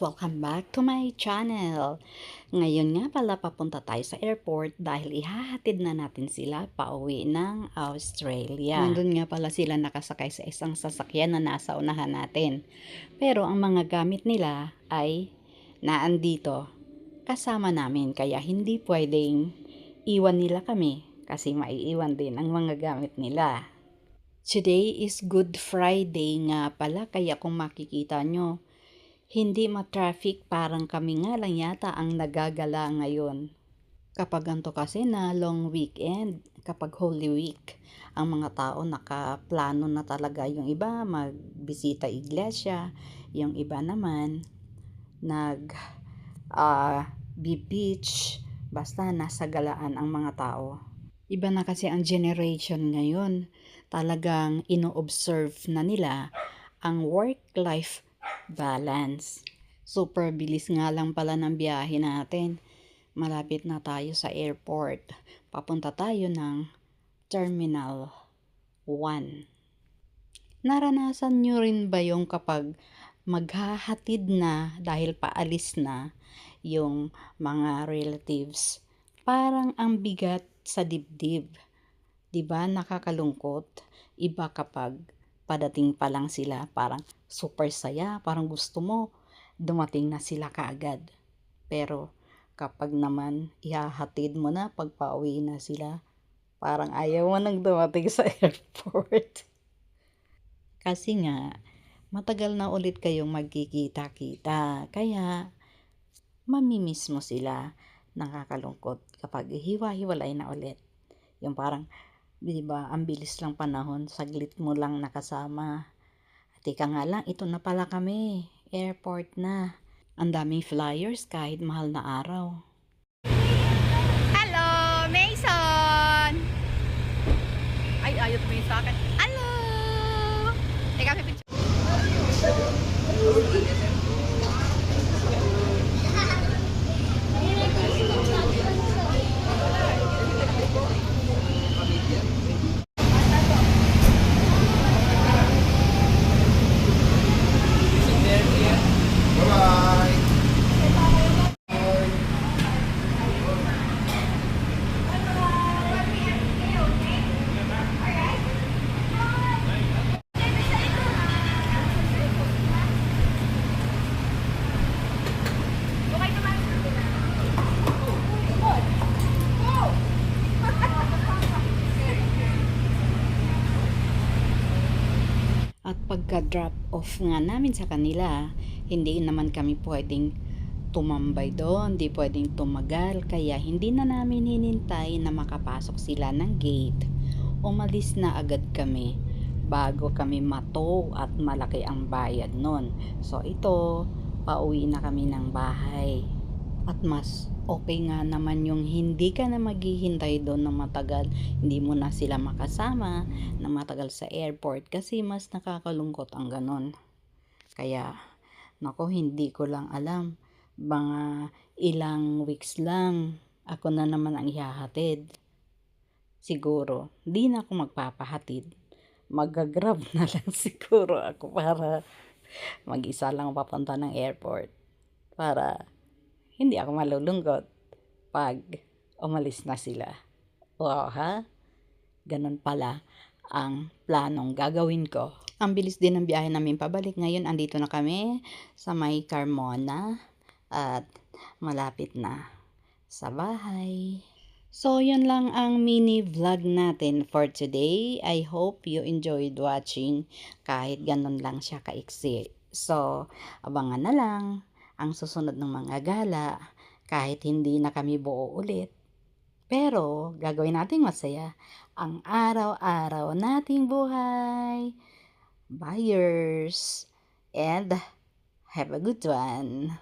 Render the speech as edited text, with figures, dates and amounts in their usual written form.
Welcome back to my channel. Ngayon nga pala papunta tayo sa airport dahil ihahatid na natin sila pauwi ng Australia. Nandun nga pala sila nakasakay sa isang sasakyan na nasa unahan natin. Pero ang mga gamit nila ay naandito kasama namin kaya hindi pwedeng iwan nila kami kasi maiiwan din ang mga gamit nila. Today is Good Friday nga pala kaya kung makikita nyo, hindi ma-traffic, parang kami nga lang yata ang nagagala ngayon. Kapag ganito kasi na long weekend, kapag Holy Week, ang mga tao nakaplano na talaga. Yung iba magbisita iglesia, yung iba naman beach, basta nasa galaan ang mga tao. Iba na kasi ang generation ngayon, talagang ino-observe na nila ang work-life balance. Super bilis nga lang pala ng biyahe natin. Malapit na tayo sa airport. Papunta tayo ng Terminal 1. Naranasan nyo rin ba yung kapag maghahatid na dahil paalis na yung mga relatives? Parang ang bigat sa dibdib. Diba nakakalungkot? Iba kapag padating pa lang sila, parang super saya, parang gusto mo dumating na sila kaagad. Pero kapag naman ihahatid mo na, pag pauwi na sila, parang ayaw mo nang dumating sa airport. Kasi nga, matagal na ulit kayong magkikita-kita, kaya mamimiss mo sila. Nakakalungkot kapag hiwa-hiwalay na ulit. Yung parang, di ba, ang bilis lang panahon, saglit mo lang nakasama. Tika nga lang, ito na pala kami, airport na. Ang daming flyers kahit mahal na araw. Hello, Mason! Ay, ayaw tumingin sa akin. Hello! Teka, pipicture. At pagka-drop off nga namin sa kanila, hindi naman kami pwedeng tumambay doon, hindi pwedeng tumagal, kaya hindi na namin hinintay na makapasok sila ng gate. Umalis na agad kami bago kami matow at malaki ang bayad nun. So ito, pauwi na kami ng bahay. At mas okay nga naman yung hindi ka na maghihintay doon na matagal, hindi mo na sila makasama na matagal sa airport kasi mas nakakalungkot ang ganon. Kaya nako, hindi ko lang alam, mga ilang weeks lang ako na naman ang ihahatid. Siguro di na ako magpapahatid, mag-grab na lang siguro ako para mag-isa lang papunta ng airport, para hindi ako malulungkot pag umalis na sila. Wow ha? Ganun pala ang planong gagawin ko. Ang bilis din ng biyahe namin pabalik. Ngayon andito na kami sa may Carmona at malapit na sa bahay. So yun lang ang mini vlog natin for today. I hope you enjoyed watching kahit ganun lang siya kaiksi. So abangan na lang ang susunod ng mga gala kahit hindi na kami buo ulit. Pero gagawin nating masaya ang araw-araw nating buhay. Buyers and have a good one.